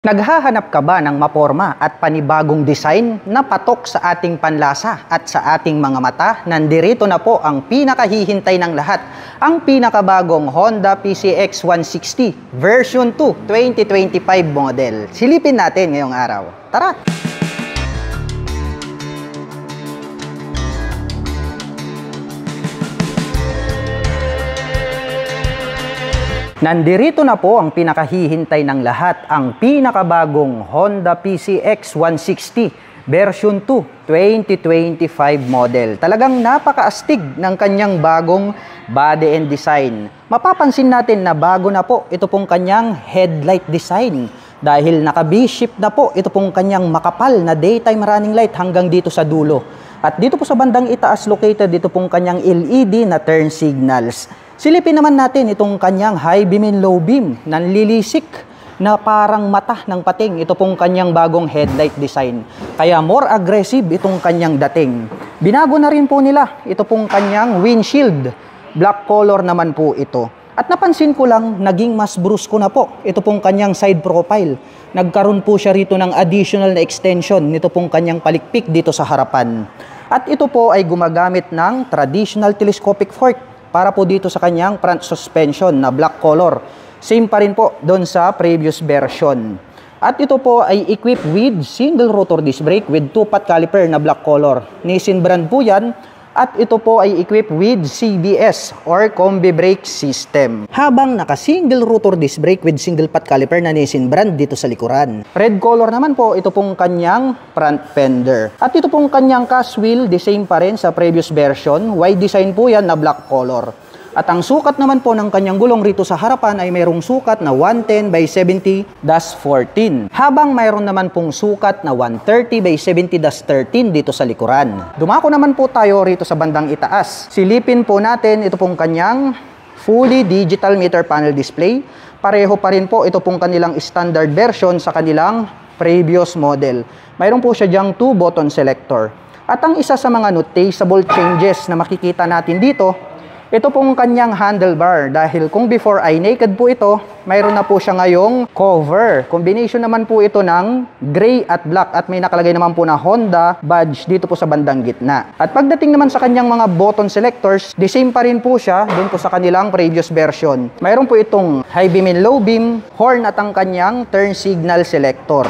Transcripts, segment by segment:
Naghahanap ka ba ng maporma at panibagong design na patok sa ating panlasa at sa ating mga mata? Nandirito na po ang pinakahihintay ng lahat, ang pinakabagong Honda PCX 160 version 2 2025 model. Silipin natin ngayong araw. Tara! Nandirito na po ang pinakahihintay ng lahat, ang pinakabagong Honda PCX 160 version 2 2025 model. Talagang napakaastig ng kanyang bagong body and design. Mapapansin natin na bago na po ito pong kanyang headlight design dahil naka V-shape na po ito pong kanyang makapal na daytime running light hanggang dito sa dulo. At dito po sa bandang itaas located dito pong kanyang LED na turn signals. Silipin naman natin itong kanyang high beam and low beam, nanlilisik na parang mata ng pating. Ito pong kanyang bagong headlight design. Kaya more aggressive itong kanyang dating. Binago na rin po nila ito pong kanyang windshield. Black color naman po ito. At napansin ko lang, naging mas brusko na po ito pong kanyang side profile. Nagkaroon po siya rito ng additional na extension nito pong kanyang palikpik dito sa harapan. At ito po ay gumagamit ng traditional telescopic fork para po dito sa kanyang front suspension na black color. Same pa rin po doon sa previous version. At ito po ay equipped with single rotor disc brake with 2-pot caliper na black color. Nissin brand po yan. At ito po ay equipped with CBS or Combi Brake System. Habang naka-single rotor disc brake with single pot caliper na Nissin brand dito sa likuran. Red color naman po ito pong kanyang front fender. At ito pong kanyang cast wheel, the same pa rin sa previous version. Wide design po yan na black color. At ang sukat naman po ng kanyang gulong rito sa harapan ay mayroong sukat na 110 by 70-14. Habang mayroon naman pong sukat na 130 by 70-13 dito sa likuran. Dumako naman po tayo rito sa bandang itaas. Silipin po natin ito pong kanyang fully digital meter panel display. Pareho pa rin po ito pong kanilang standard version sa kanilang previous model. Mayroon po siya diyang 2 button selector. At ang isa sa mga noticeable changes na makikita natin dito, ito pong kanyang handlebar dahil kung before ay naked po ito, mayroon na po siya ngayong cover. Combination naman po ito ng gray at black at may nakalagay naman po na Honda badge dito po sa bandang gitna. At pagdating naman sa kanyang mga button selectors, the same pa rin po siya dun po sa kanilang previous version. Mayroon po itong high beam and low beam, horn at ang kanyang turn signal selector.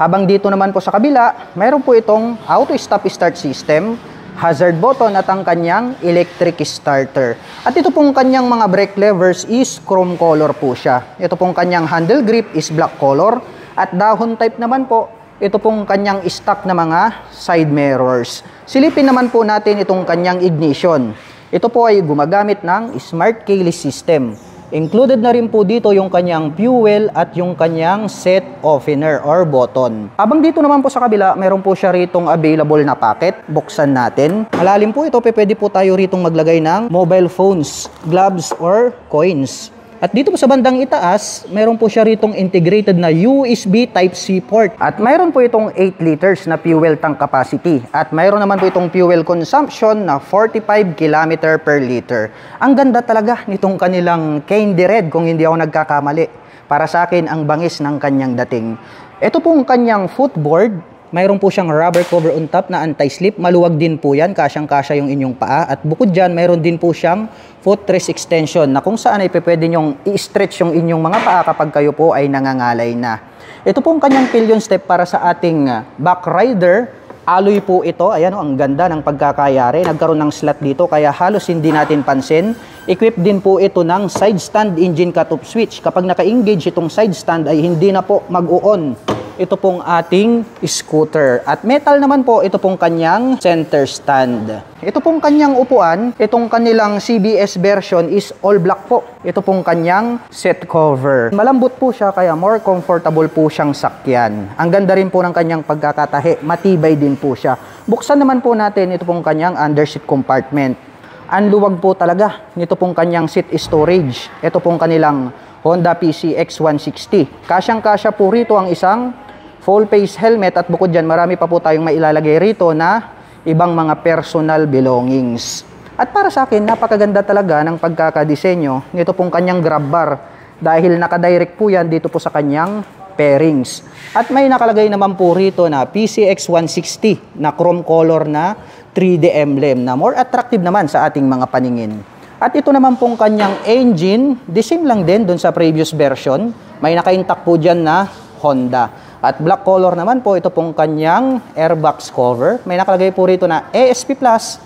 Habang dito naman po sa kabila, mayroon po itong auto stop start system, hazard button at ang kanyang electric starter. At ito pong kanyang mga brake levers is chrome color po siya. Ito pong kanyang handle grip is black color. At dahon type naman po, ito pong kanyang stock na mga side mirrors. Silipin naman po natin itong kanyang ignition. Ito po ay gumagamit ng smart keyless system. Included na rin po dito yung kanyang fuel at yung kanyang set opener or button. Habang dito naman po sa kabila, meron po siya ritong available na packet. Buksan natin. Malalim po ito, pwede po tayo ritong maglagay ng mobile phones, gloves, or coins. At dito po sa bandang itaas, meron po siya ritong integrated na USB Type-C port. At mayroon po itong 8 liters na fuel tank capacity. At mayroon naman po itong fuel consumption na 45 km per liter. Ang ganda talaga nitong kanilang candy red kung hindi ako nagkakamali. Para sa akin, ang bangis ng kanyang dating. Ito pong kanyang footboard. Mayroon po siyang rubber cover on top na anti-slip. Maluwag din po yan, kasyang-kasya yung inyong paa. At bukod dyan, mayroon din po siyang footrest extension na kung saan ay pwede nyong i-stretch yung inyong mga paa kapag kayo po ay nangangalay na. Ito pong kanyang pillion step para sa ating back rider. Alloy po ito. Ayan o, ang ganda ng pagkakayari. Nagkaroon ng slot dito kaya halos hindi natin pansin. Equipped din po ito ng side stand engine cut-off switch. Kapag naka-engage itong side stand ay hindi na po mag-on ito pong ating scooter. At metal naman po ito pong kanyang center stand. Ito pong kanyang upuan, itong kanilang CBS version is all black po. Ito pong kanyang seat cover. Malambot po siya kaya more comfortable po siyang sakyan. Ang ganda rin po ng kanyang pagkakatahi. Matibay din po siya. Buksan naman po natin ito pong kanyang underseat compartment. Ang luwag po talaga nito pong kanyang seat storage. Ito pong kanilang Honda PCX 160. Kasyang-kasya po rito ang isang full face helmet at bukod dyan marami pa po tayong mailalagay rito na ibang mga personal belongings. At para sa akin, napakaganda talaga ng pagkakadisenyo nito pong kanyang grab bar dahil nakadirect po yan dito po sa kanyang pairings. At may nakalagay naman po rito na PCX 160 na chrome color na 3D emblem na more attractive naman sa ating mga paningin. At ito naman pong kanyang engine, the same lang din dun sa previous version. May naka-intact po dyan na Honda. At black color naman po, ito pong kanyang airbox cover. May nakalagay po rito na ASP Plus,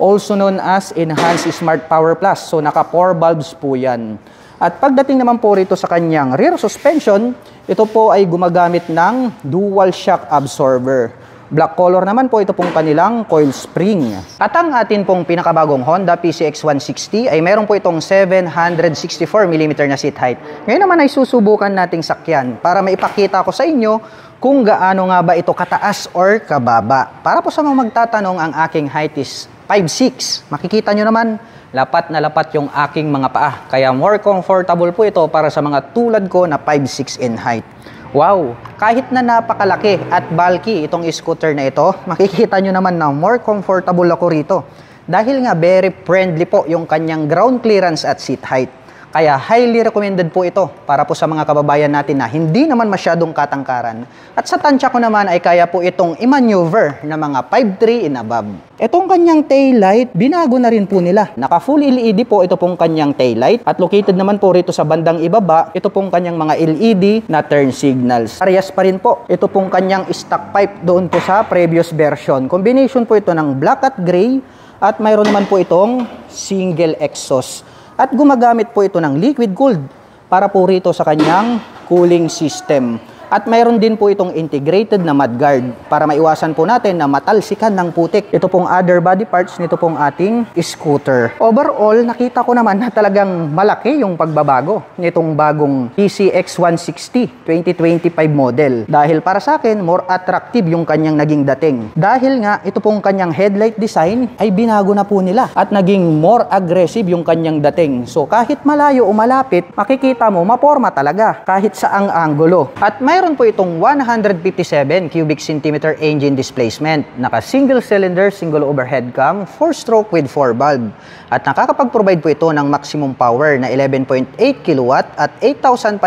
also known as Enhanced Smart Power Plus. So naka 4 valves po yan. At pagdating naman po rito sa kanyang rear suspension, ito po ay gumagamit ng dual shock absorber. Black color naman po ito pong kanilang coil spring. At ang atin pong pinakabagong Honda PCX 160 ay meron po itong 764mm na seat height. Ngayon naman ay susubukan nating sakyan para maipakita ko sa inyo kung gaano nga ba ito kataas or kababa. Para po sa mga magtatanong, ang aking height is 5'6". Makikita nyo naman, lapat na lapat yung aking mga paa. Kaya more comfortable po ito para sa mga tulad ko na 5'6" in height. Wow! Kahit na napakalaki at bulky itong scooter na ito, makikita nyo naman na more comfortable ako rito. Dahil nga very friendly po yung kanyang ground clearance at seat height. Kaya highly recommended po ito para po sa mga kababayan natin na hindi naman masyadong katangkaran. At sa tansya ko naman ay kaya po itong i-maneuver na mga 5'3" and above. Itong kanyang taillight, binago na rin po nila. Naka full LED po ito pong kanyang taillight. At located naman po rito sa bandang ibaba, ito pong kanyang mga LED na turn signals. Parehas pa rin po, ito pong kanyang stock pipe doon po sa previous version. Combination po ito ng black at gray. At mayroon naman po itong single exhaust. At gumagamit po ito ng liquid cooled para po rito sa kanyang cooling system. At mayroon din po itong integrated na mudguard para maiwasan po natin na matalsikan ng putik. Ito pong other body parts nito pong ating scooter. Overall, nakita ko naman na talagang malaki yung pagbabago nitong bagong PCX 160 2025 model. Dahil para sa akin, more attractive yung kanyang naging dating. Dahil nga, ito pong kanyang headlight design ay binago na po nila at naging more aggressive yung kanyang dating. So kahit malayo o malapit, makikita mo, maporma talaga kahit saang anggulo. At mayroon po itong 157 cubic centimeter engine displacement. Naka single cylinder, single overhead cam, 4-stroke with 4 valve. At nakakapag-provide po ito ng maximum power na 11.8 kW at 8,500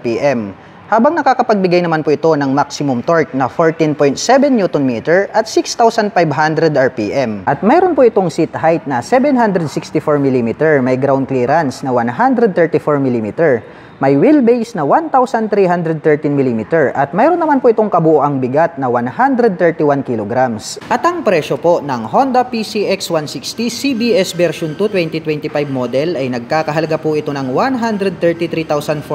RPM. Habang nakakapagbigay naman po ito ng maximum torque na 14.7 Nm at 6,500 RPM. At mayroon po itong seat height na 764mm, may ground clearance na 134mm, may wheelbase na 1,313mm at mayroon naman po itong kabuuang bigat na 131 kg. At ang presyo po ng Honda PCX 160 CBS version 2 2025 model ay nagkakahalaga po ito ng 133,400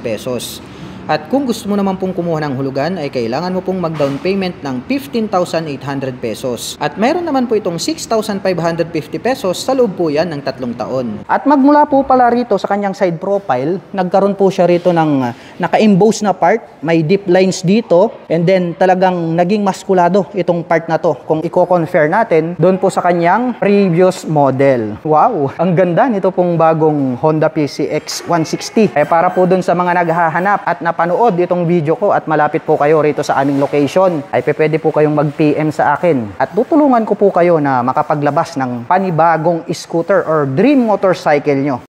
pesos. At kung gusto mo naman pong kumuha ng hulugan ay kailangan mo pong mag-down payment ng 15,800 pesos. At mayroon naman po itong 6,550 pesos sa loob po yan ng 3 taon. At magmula po pala rito sa kanyang side profile, nagkaroon po siya rito ng naka-emboss na part, may deep lines dito, and then talagang naging maskulado itong part na to kung i-compare natin doon po sa kanyang previous model. Wow! Ang ganda nito pong bagong Honda PCX 160. Kaya para po doon sa mga naghahanap at napanood itong video ko at malapit po kayo rito sa aming location, ay pwede po kayong mag-PM sa akin at tutulungan ko po kayo na makapaglabas ng panibagong scooter or dream motorcycle nyo.